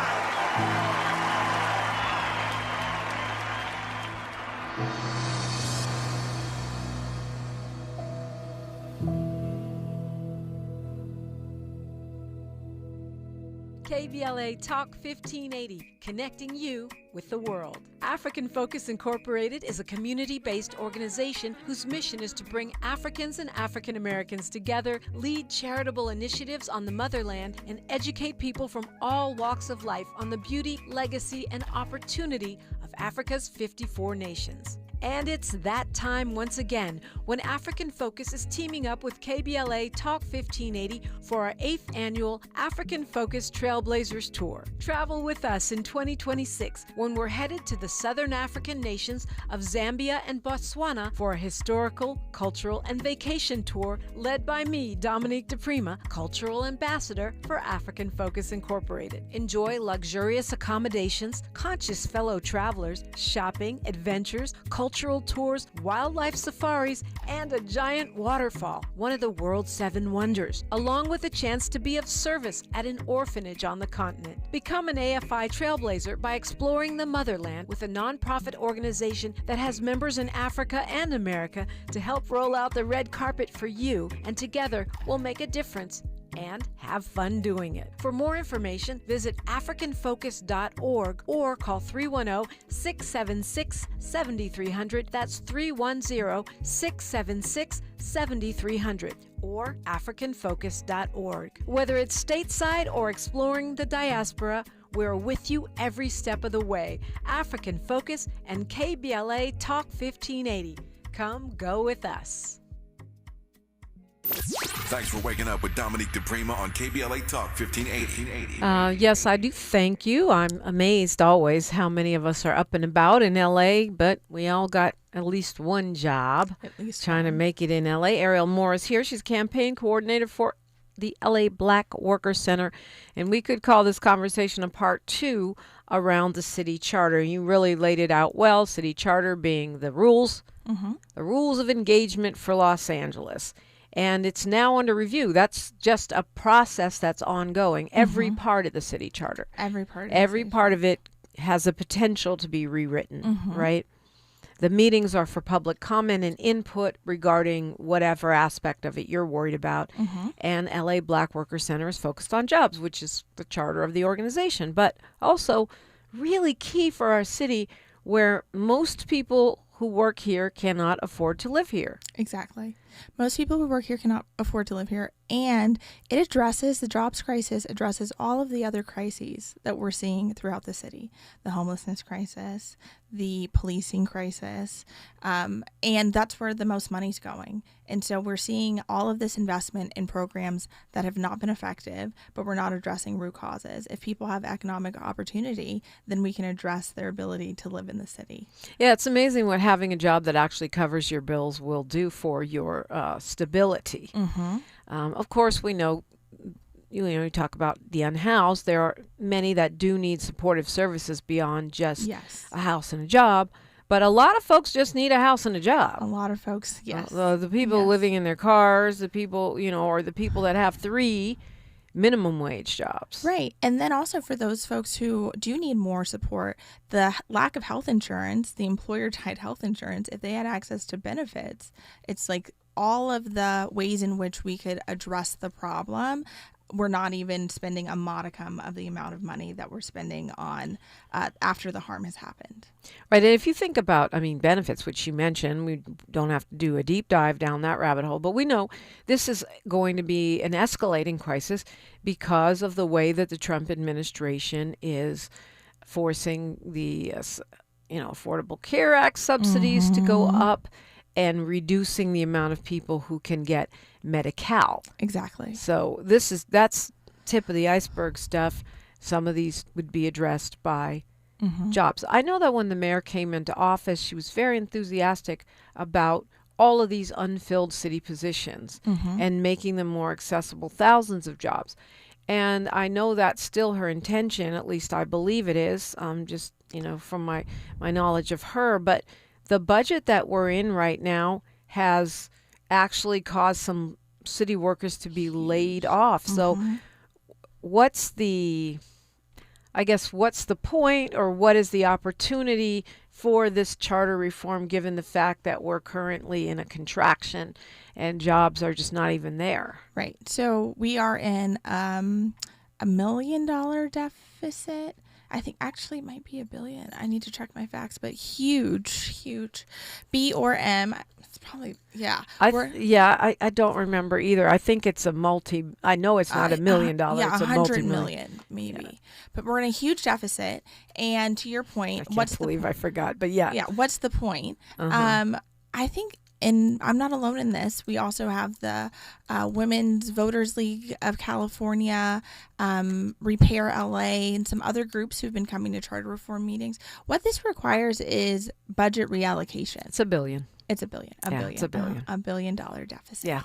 KBLA Talk 1580, connecting you with the world. African Focus Incorporated is a community-based organization whose mission is to bring Africans and African Americans together, lead charitable initiatives on the motherland, and educate people from all walks of life on the beauty, legacy, and opportunity of Africa's 54 nations. And it's that time once again when African Focus is teaming up with KBLA Talk 1580 for our 8th annual African Focus Trailblazers Tour. Travel with us in 2026 when we're headed to the southern African nations of Zambia and Botswana for a historical, cultural, and vacation tour led by me, Dominique DePrima, Cultural Ambassador for African Focus Incorporated. Enjoy luxurious accommodations, conscious fellow travelers, shopping, adventures, cultural tours, wildlife safaris, and a giant waterfall, one of the world's 7 wonders, along with a chance to be of service at an orphanage on the continent. Become an AFI trailblazer by exploring the motherland with a nonprofit organization that has members in Africa and America to help roll out the red carpet for you, and together we'll make a difference and have fun doing it. For more information, visit africanfocus.org or call 310-676-7300. That's 310-676-7300 or africanfocus.org. Whether it's stateside or exploring the diaspora, we're with you every step of the way. African Focus and KBLA Talk 1580. Come go with us. Thanks for waking up with Dominique DePrima on KBLA Talk 1580. Yes, I do thank you. I'm amazed always how many of us are up and about in LA, but we all got at least one job trying to make it in LA. Ariel Moore is here. She's campaign coordinator for the LA Black Worker Center, and we could call this conversation a part 2 around the city charter. You really laid it out well, city charter being the rules of engagement for Los Angeles. And it's now under review. That's just a process that's ongoing. Every part of the city charter. Every part of it has a potential to be rewritten, right? The meetings are for public comment and input regarding whatever aspect of it you're worried about. And LA Black Worker Center is focused on jobs, which is the charter of the organization, but also really key for our city where most people who work here cannot afford to live here. Exactly. Most people who work here cannot afford to live here, and it addresses the jobs crisis, addresses all of the other crises that we're seeing throughout the city. The homelessness crisis, the policing crisis, and that's where the most money's going. And so we're seeing all of this investment in programs that have not been effective, but we're not addressing root causes. If people have economic opportunity, then we can address their ability to live in the city. Yeah, it's amazing what having a job that actually covers your bills will do for your stability. Of course, we know, you talk about the unhoused. There are many that do need supportive services beyond just a house and a job. But a lot of folks just need a house and a job. A lot of folks, yes. The people living in their cars, the people, or the people that have 3 minimum wage jobs. Right. And then also for those folks who do need more support, the lack of health insurance, the employer-tied health insurance, if they had access to benefits, it's like all of the ways in which we could address the problem. We're not even spending a modicum of the amount of money that we're spending on after the harm has happened. Right. And if you think about, benefits, which you mentioned, we don't have to do a deep dive down that rabbit hole, but we know this is going to be an escalating crisis because of the way that the Trump administration is forcing the, Affordable Care Act subsidies to go up and reducing the amount of people who can get Medi-Cal. Exactly. So that's tip of the iceberg stuff. Some of these would be addressed by jobs. I know that when the mayor came into office, she was very enthusiastic about all of these unfilled city positions and making them more accessible, thousands of jobs. And I know that's still her intention, at least I believe it is, just, from my knowledge of her. But the budget that we're in right now has actually caused some city workers to be laid off. So what's the point, or what is the opportunity for this charter reform, given the fact that we're currently in a contraction and jobs are just not even there? Right. So we are in $1 million deficit. I think actually it might be $1 billion. I need to check my facts, but huge. B or M. It's probably, yeah. I don't remember either. I think it's I know it's not $1 million. It's a $100 million maybe. Yeah. But we're in a huge deficit. And to your point, I forgot, but yeah. Yeah, what's the point? I think, and I'm not alone in this, we also have the Women's Voters League of California, Repair LA, and some other groups who've been coming to charter reform meetings. What this requires is budget reallocation. It's $1 billion. It's $1 billion. It's $1 billion. $1 billion deficit. Yeah.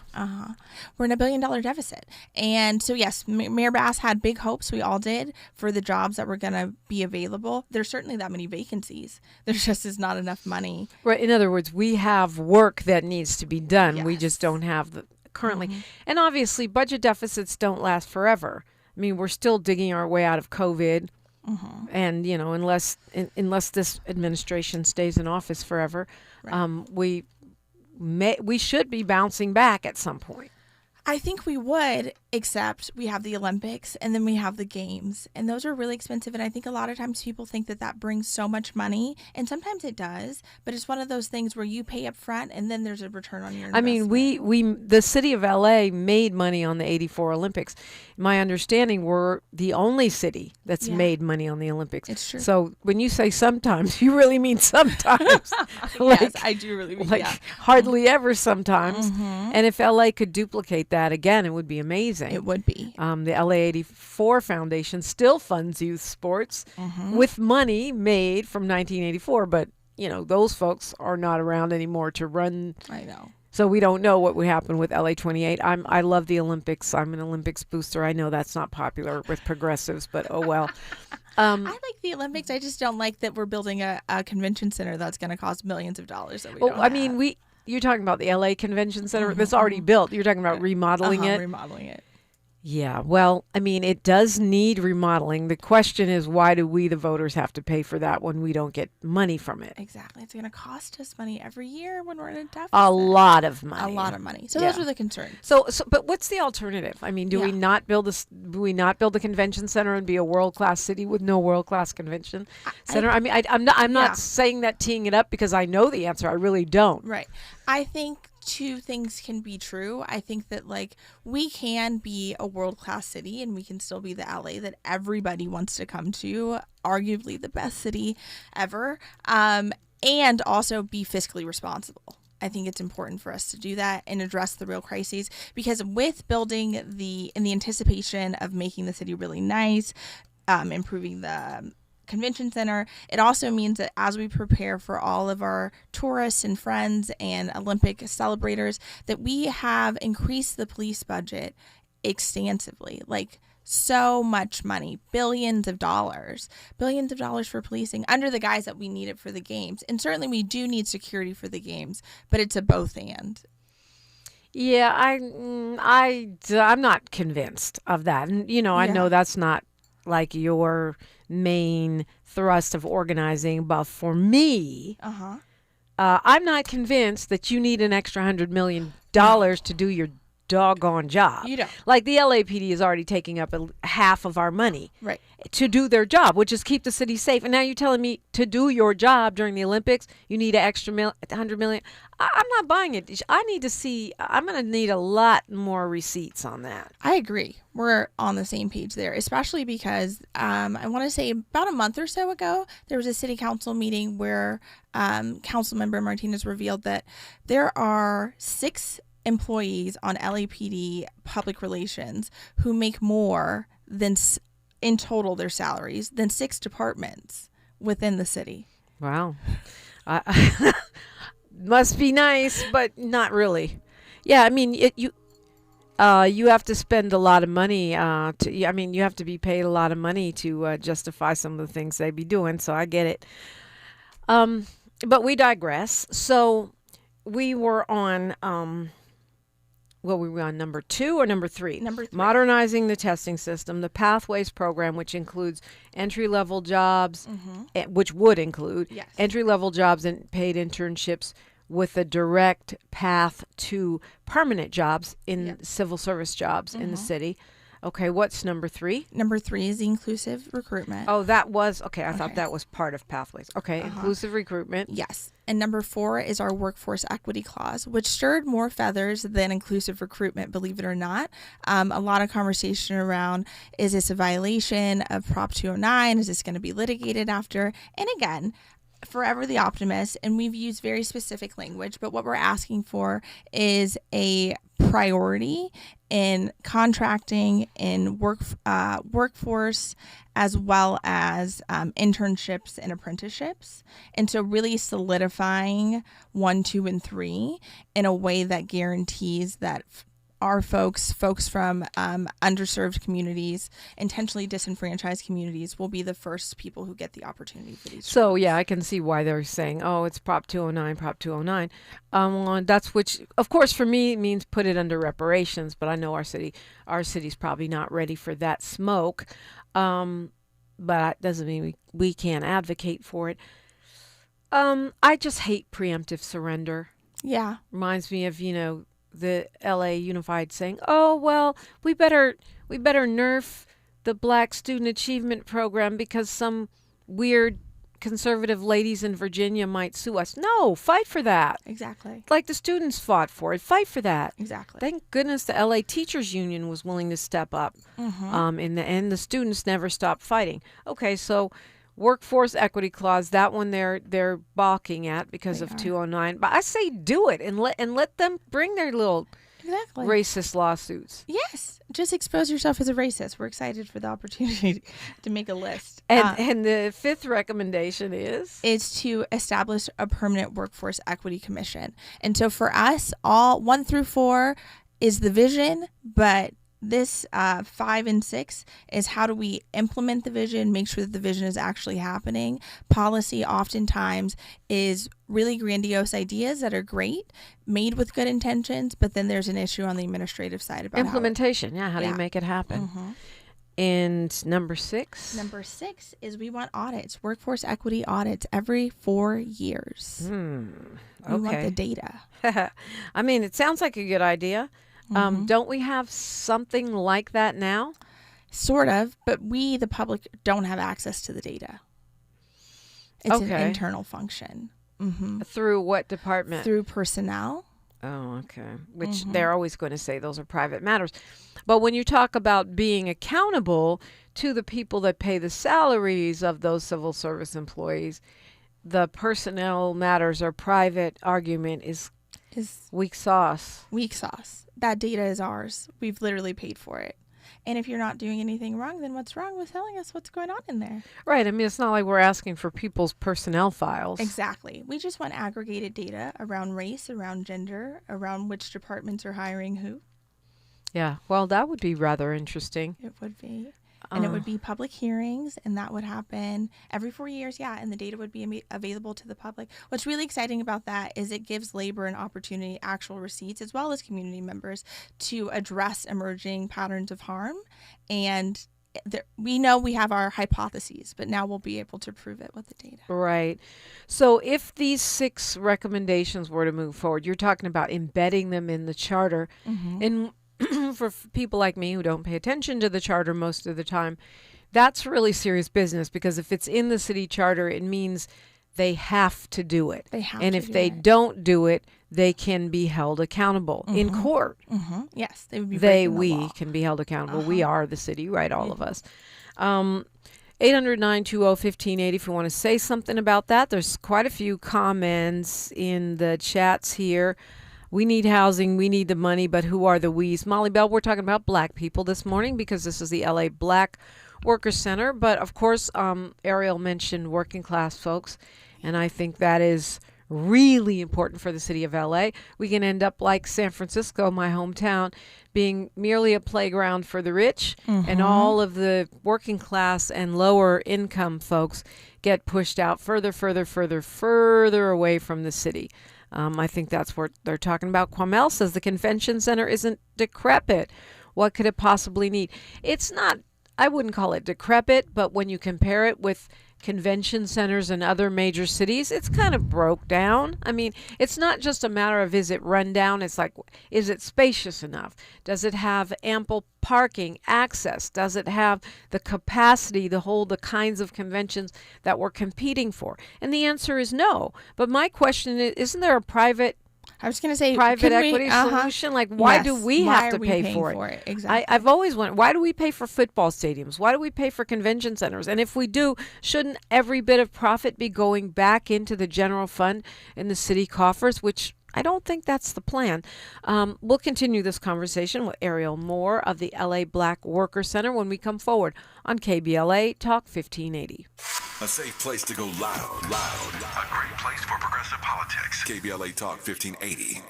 We're in $1 billion deficit. And so, yes, Mayor Bass had big hopes. We all did, for the jobs that were going to be available. There's certainly that many vacancies. There just is not enough money. Right. In other words, we have work that needs to be done. Yes. We just don't have the currently. And obviously, budget deficits don't last forever. We're still digging our way out of COVID. And, unless this administration stays in office forever, right. We should be bouncing back at some point. I think we would Except we have the Olympics and then we have the games, and those are really expensive. And I think a lot of times people think that brings so much money, and sometimes it does, but it's one of those things where you pay up front and then there's a return on your investment. I mean, the city of LA made money on the 84 Olympics. My understanding, we're the only city that's made money on the Olympics. It's true. So when you say sometimes, you really mean sometimes. Yes, I do really mean hardly ever sometimes. Mm-hmm. And if LA could duplicate that again, it would be amazing. It would be. The LA 84 Foundation still funds youth sports with money made from 1984, but those folks are not around anymore to run. I know. So we don't know what would happen with LA 28. I love the Olympics. I'm an Olympics booster. I know that's not popular with progressives, but oh well. I like the Olympics. I just don't like that we're building a convention center that's going to cost millions of dollars. That we don't have. You're talking about the LA Convention Center that's already built. You're talking about remodeling it. Remodeling it. Yeah, well, I mean, it does need remodeling. The question is, why do we, the voters, have to pay for that when we don't get money from it? Exactly. It's going to cost us money every year when we're in a deficit. A lot of money. A lot of money. So those are the concerns. So, but what's the alternative? I mean, do we not build a convention center and be a world-class city with no world-class convention center? I'm not saying that teeing it up because I know the answer. I really don't. Right. I think two things can be true. I think that we can be a world-class city and we can still be the LA that everybody wants to come to, arguably the best city ever, and also be fiscally responsible. I think it's important for us to do that and address the real crises, because with building in the anticipation of making the city really nice, improving the convention center, it also means that as we prepare for all of our tourists and friends and Olympic celebrators, that we have increased the police budget extensively, so much money, billions of dollars for policing under the guise that we need it for the games. And certainly we do need security for the games, but it's a both and. Yeah, I'm not convinced of that. And, I know that's not your main thrust of organizing, but for me, I'm not convinced that you need an extra $100 million to do your doggone job. You don't. The LAPD is already taking up half of our money to do their job, which is keep the city safe. And now you're telling me to do your job during the Olympics, you need an extra $100 million. I'm not buying it. I'm going to need a lot more receipts on that. I agree. We're on the same page there, especially because I want to say about a month or so ago, there was a city council meeting where Councilmember Martinez revealed that there are 6 employees on LAPD public relations who make more than, in total, their salaries than 6 departments within the city. Wow. Must be nice, but not really. Yeah, I mean, you have to spend a lot of money. You have to be paid a lot of money to justify some of the things they be doing. So I get it. But we digress. So we were on. We were on number 2 or number 3? Number 3. Modernizing the testing system, the Pathways program, which includes entry-level jobs, which would include entry-level jobs and paid internships with a direct path to permanent jobs in civil service jobs in the city. Okay, what's number 3? Number 3 is the inclusive recruitment. Oh, that was, I thought that was part of Pathways. Okay, inclusive recruitment. Yes. And number 4 is our workforce equity clause, which stirred more feathers than inclusive recruitment, believe it or not. A lot of conversation around, is this a violation of Prop 209? Is this going to be litigated after? And again, forever the optimist, and we've used very specific language, but what we're asking for is a priority in contracting, in workforce, as well as internships and apprenticeships. And so really solidifying 1, 2, and 3 in a way that guarantees that our folks from underserved communities, intentionally disenfranchised communities, will be the first people who get the opportunity for these. So, yeah, I can see why they're saying, it's Prop 209, Prop 209. That's which, of course, for me, means put it under reparations, but I know our city's probably not ready for that smoke. But that doesn't mean we can't advocate for it. I just hate preemptive surrender. Yeah. Reminds me of, the LA Unified saying, "Oh well, we better nerf the Black Student Achievement Program because some weird conservative ladies in Virginia might sue us." No, fight for that. Exactly. Like the students fought for it. Fight for that. Exactly. Thank goodness the LA Teachers Union was willing to step up. In the end, the students never stopped fighting. Okay, so workforce equity clause, that one they're balking at because of 209. But I say do it and let them bring their little racist lawsuits. Yes. Just expose yourself as a racist. We're excited for the opportunity to make a list. And the fifth recommendation is to establish a permanent workforce equity commission. And so for us, all 1 through 4 is the vision, but this 5 and 6 is how do we implement the vision, make sure that the vision is actually happening. Policy oftentimes is really grandiose ideas that are great, made with good intentions, but then there's an issue on the administrative side about implementation. How do you make it happen? And number 6? Number 6 is we want audits, workforce equity audits every 4 years. We want the data. I mean, it sounds like a good idea. Don't we have something like that now? Sort of, but we, the public, don't have access to the data. It's an internal function. Through what department? Through personnel. Oh, okay. Which they're always going to say those are private matters. But when you talk about being accountable to the people that pay the salaries of those civil service employees, the personnel matters or private argument is weak sauce. Weak sauce. That data is ours. We've literally paid for it. And if you're not doing anything wrong, then what's wrong with telling us what's going on in there? Right. I mean, it's not like we're asking for people's personnel files. Exactly. We just want aggregated data around race, around gender, around which departments are hiring who. Yeah. Well, that would be rather interesting. It would be. And it would be public hearings, and that would happen every 4 years, and the data would be available to the public. What's really exciting about that is it gives labor an opportunity, actual receipts, as well as community members, to address emerging patterns of harm. And we know we have our hypotheses, but now we'll be able to prove it with the data. Right. So if these 6 recommendations were to move forward, you're talking about embedding them in the charter. And for people like me who don't pay attention to the charter most of the time, that's really serious business, because if it's in the city charter, it means they have to do it. And if they don't do it, they can be held accountable in court. Yes, they would be breaking the law. Can be held accountable. We are the city, right? All of us. 800-920-1580 if you want to say something about that. There's quite a few comments in the chats here. We need housing, we need the money, but who are the we's? Molly Bell, we're talking about Black people this morning because this is the LA Black Workers Center. But of course, Ariel mentioned working class folks, and I think that is really important for the city of LA. We can end up like San Francisco, my hometown, being merely a playground for the rich, and all of the working class and lower income folks get pushed out further away from the city. I think that's what they're talking about. Quamel says the convention center isn't decrepit. What could it possibly need? It's not, I wouldn't call it decrepit, but when you compare it with convention centers in other major cities, it's kind of broke down. I mean, it's not just a matter of is it run down, it's like, is it spacious enough? Does it have ample parking access? Does it have the capacity to hold the kinds of conventions that we're competing for? And the answer is no. But my question is, isn't there a private equity solution? Like, why do we have to pay for it? Exactly. I've always wondered, why do we pay for football stadiums? Why do we pay for convention centers? And if we do, shouldn't every bit of profit be going back into the general fund in the city coffers, which I don't think that's the plan. We'll continue this conversation with Ariel Moore of the LA Black Worker Center when we come forward on KBLA Talk 1580. A safe place to go loud. A great place for progressive politics. KBLA Talk 1580.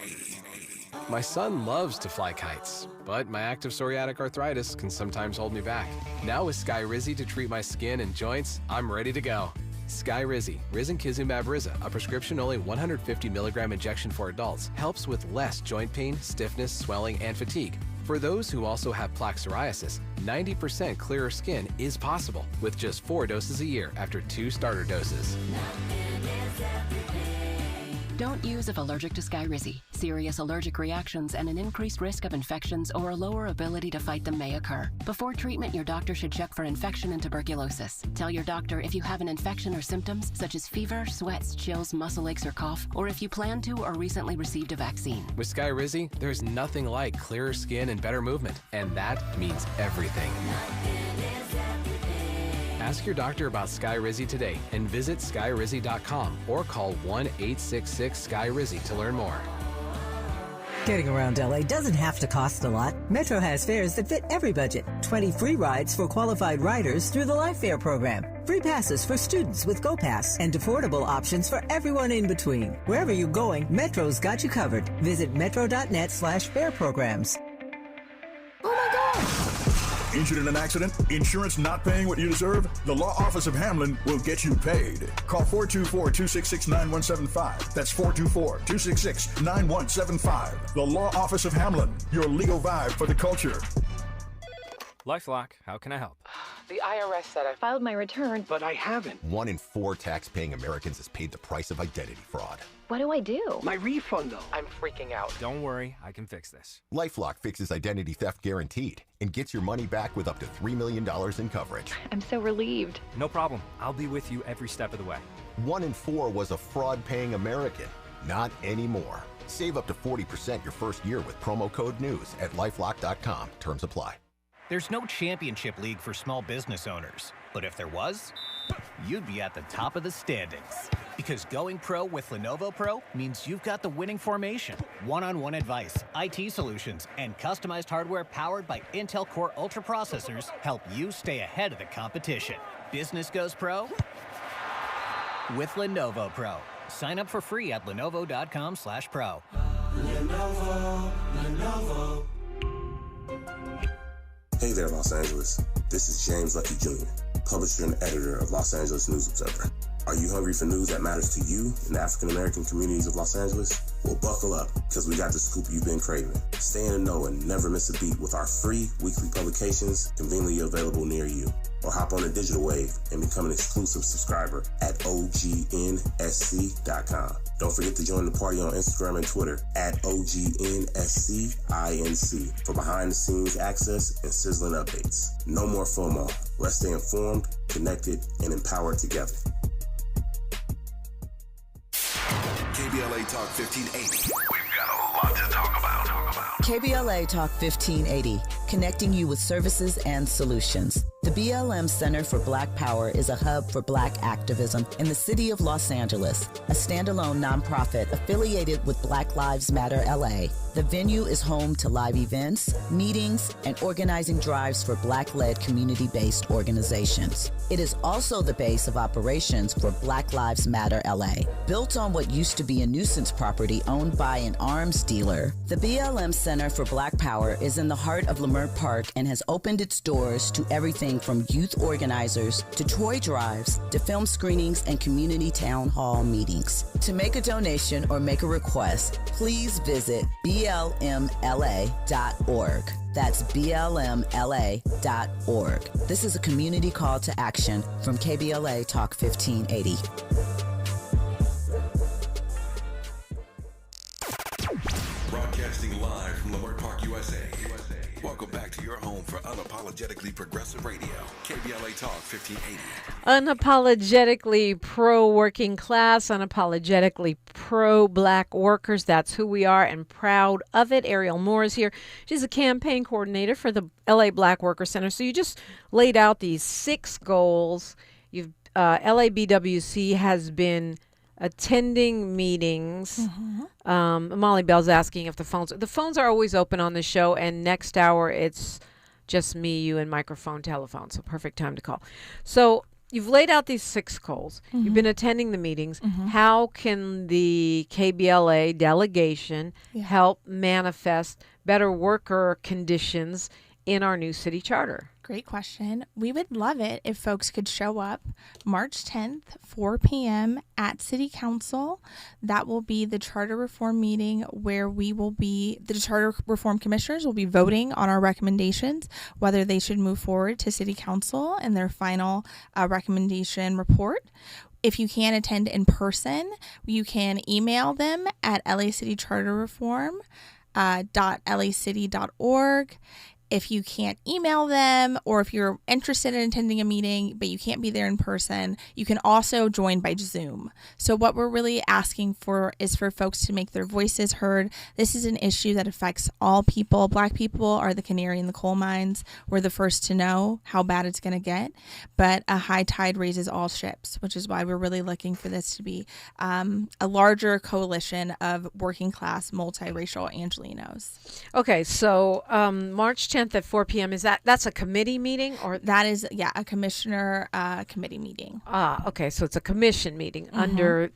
My son loves to fly kites, but my active psoriatic arthritis can sometimes hold me back. Now with Skyrizi to treat my skin and joints, I'm ready to go. Skyrizi, risankizumab Riza, a prescription-only 150 milligram injection for adults, helps with less joint pain, stiffness, swelling, and fatigue. For those who also have plaque psoriasis, 90% clearer skin is possible with just 4 doses a year after 2 starter doses. Don't use if allergic to Skyrizi. Serious allergic reactions and an increased risk of infections or a lower ability to fight them may occur. Before treatment, your doctor should check for infection and tuberculosis. Tell your doctor if you have an infection or symptoms such as fever, sweats, chills, muscle aches, or cough, or if you plan to or recently received a vaccine. With Skyrizi, there's nothing like clearer skin and better movement, and that means everything. Ask your doctor about Skyrizi today and visit skyrizi.com or call 1-866-SKYRIZI to learn more. Getting around LA doesn't have to cost a lot. Metro has fares that fit every budget. 20 free rides for qualified riders through the Life Fare program. Free passes for students with GoPass and affordable options for everyone in between. Wherever you're going, Metro's got you covered. Visit metro.net/fare programs. Oh my gosh! Injured in an accident? Insurance not paying what you deserve? The Law Office of Hamlin will get you paid. Call 424-266-9175. That's 424-266-9175. The Law Office of Hamlin, your legal vibe for the culture. LifeLock, how can I help? The IRS said I filed my return, but I haven't. 1 in 4 tax-paying Americans has paid the price of identity fraud. What do I do? My refund, though. I'm freaking out. Don't worry, I can fix this. LifeLock fixes identity theft guaranteed and gets your money back with up to $3 million in coverage. I'm so relieved. No problem. I'll be with you every step of the way. 1 in 4 was a fraud-paying American. Not anymore. Save up to 40% your first year with promo code NEWS at LifeLock.com. Terms apply. There's no championship league for small business owners, but if there was, you'd be at the top of the standings. Because going pro with Lenovo Pro means you've got the winning formation, one-on-one advice, IT solutions, and customized hardware powered by Intel Core Ultra processors help you stay ahead of the competition. Business goes pro with Lenovo Pro. Sign up for free at lenovo.com/pro. Lenovo. Hey there, Los Angeles. This is James Lucky Jr., publisher and editor of Los Angeles News Observer. Are you hungry for news that matters to you in the African-American communities of Los Angeles? Well, buckle up, because we got the scoop you've been craving. Stay in the know and never miss a beat with our free weekly publications conveniently available near you. Or hop on the digital wave and become an exclusive subscriber at OGNSC.com. Don't forget to join the party on Instagram and Twitter at OGNSCINC for behind-the-scenes access and sizzling updates. No more FOMO. Let's stay informed, connected, and empowered together. KBLA Talk 1580. We've got a lot to talk about. KBLA Talk 1580, connecting you with services and solutions. The BLM Center for Black Power is a hub for Black activism in the city of Los Angeles, a standalone nonprofit affiliated with Black Lives Matter LA. The venue is home to live events, meetings, and organizing drives for Black-led community-based organizations. It is also the base of operations for Black Lives Matter LA. Built on what used to be a nuisance property owned by an arms dealer, the BLM Center for Black Power is in the heart of Leimert Park and has opened its doors to everything from youth organizers to toy drives to film screenings and community town hall meetings. To make a donation or make a request, please visit blmla.org. That's blmla.org. This is a community call to action from KBLA Talk 1580. Broadcasting live from Leimert Park, USA. Welcome back to your home for unapologetically progressive radio, KBLA Talk 1580. Unapologetically pro-working class, unapologetically pro-black workers. That's who we are and proud of it. Ariel Moore is here. She's a campaign coordinator for the LA Black Worker Center. So you just laid out these 6 goals. LABWC has been attending meetings. Molly Bell's asking if the phones are always open on the show, and next hour it's just me, you, and microphone, telephone. So perfect time to call. So you've laid out these 6 goals. You've been attending the meetings. How can the KBLA delegation help manifest better worker conditions in our new city charter? Great question. We would love it if folks could show up March 10th, 4 p.m. at City Council. That will be the charter reform meeting where the charter reform commissioners will be voting on our recommendations, whether they should move forward to City Council and their final recommendation report. If you can't attend in person, you can email them at lacityczarterreform.lacity.org. If you can't email them, or if you're interested in attending a meeting but you can't be there in person, you can also join by Zoom. So what we're really asking for is for folks to make their voices heard. This is an issue that affects all people. Black people are the canary in the coal mines. We're the first to know how bad it's going to get, but a high tide raises all ships, which is why we're really looking for this to be a larger coalition of working class, multiracial Angelenos. Okay, so March 10th at 4 p.m. That's a committee meeting, or that is a commissioner committee meeting. Okay, so it's a commission meeting under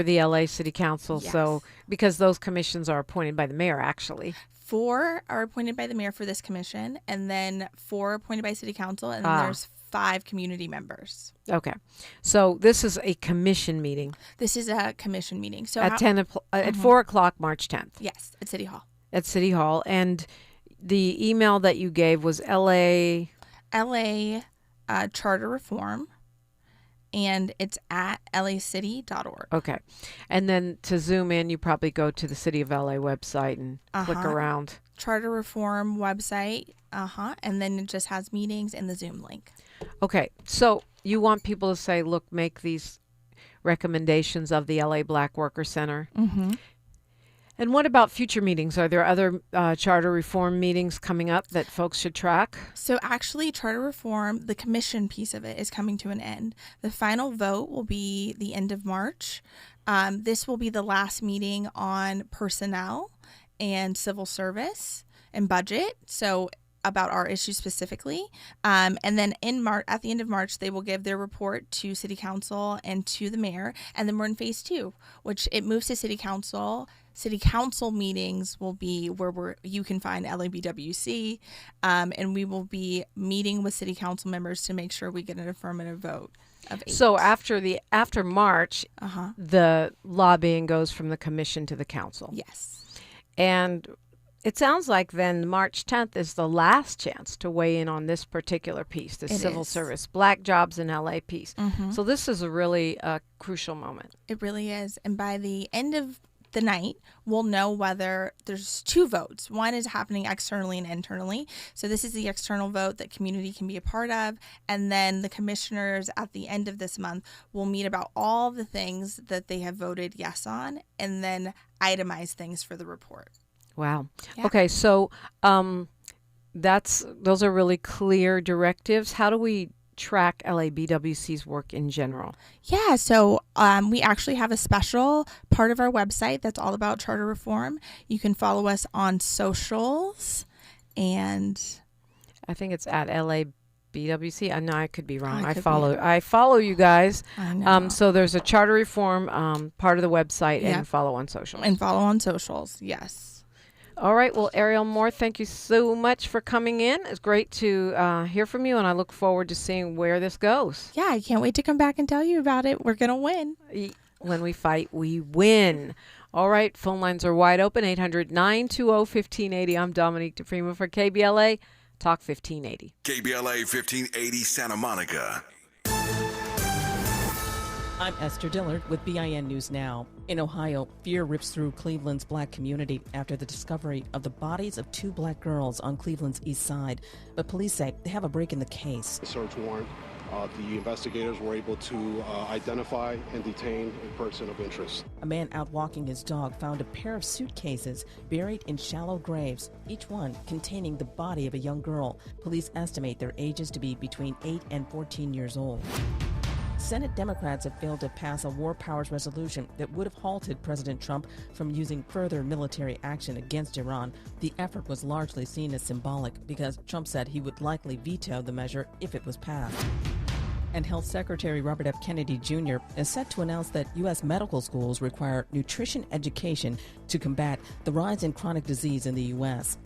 the LA City Council. Yes. So because those commissions are appointed by the mayor, actually. 4 are appointed by the mayor for this commission, and then 4 appointed by City Council, and then there's 5 community members. Okay, so this is a commission meeting. This is a commission meeting. So at 4 o'clock, March 10th. Yes, at City Hall. At City Hall, and the email that you gave was LA Charter Reform, and it's at lacity.org. Okay. And then to zoom in, you probably go to the City of LA website and click around. Charter Reform website, and then it just has meetings and the Zoom link. Okay. So you want people to say, look, make these recommendations of the LA Black Worker Center. Mm-hmm. And what about future meetings? Are there other charter reform meetings coming up that folks should track? So actually, charter reform, the commission piece of it, is coming to an end. The final vote will be the end of March. This will be the last meeting on personnel and civil service and budget. So about our issues specifically. And then at the end of March, they will give their report to City Council and to the mayor. And then we're in phase 2, which it moves to City Council. City Council meetings will be where you can find LABWC, and we will be meeting with City Council members to make sure we get an affirmative vote of 8. So after March, the lobbying goes from the commission to the council. Yes. And it sounds like then March 10th is the last chance to weigh in on this particular piece, the civil service, Black jobs in LA piece. Mm-hmm. So this is a really crucial moment. It really is. And by the end of the night, we'll know whether there's 2 votes. One is happening externally and internally. So this is the external vote that community can be a part of. And then the commissioners at the end of this month will meet about all the things that they have voted yes on, and then itemize things for the report. Wow. Yeah. Okay, so those are really clear directives. How do we track LABWC's work in general? Yeah, so we actually have a special part of our website that's all about charter reform. You can follow us on socials, and I think it's at LABWC. I know I could be wrong. I follow you guys. I know. So there's a charter reform part of the website, and follow on socials. And follow on socials, yes. All right. Well, Ariel Moore, thank you so much for coming in. It's great to hear from you, and I look forward to seeing where this goes. Yeah, I can't wait to come back and tell you about it. We're going to win. When we fight, we win. All right. Phone lines are wide open, 800-920-1580. I'm Dominique DePrima for KBLA Talk 1580. KBLA 1580 Santa Monica. I'm Esther Dillard with BIN News Now. In Ohio, fear rips through Cleveland's black community after the discovery of the bodies of 2 black girls on Cleveland's east side. But police say they have a break in the case. The search warrant, the investigators were able to identify and detain a person of interest. A man out walking his dog found a pair of suitcases buried in shallow graves, each one containing the body of a young girl. Police estimate their ages to be between 8 and 14 years old. Senate Democrats have failed to pass a war powers resolution that would have halted President Trump from using further military action against Iran. The effort was largely seen as symbolic because Trump said he would likely veto the measure if it was passed. And Health Secretary Robert F. Kennedy Jr. is set to announce that U.S. medical schools require nutrition education to combat the rise in chronic disease in the U.S.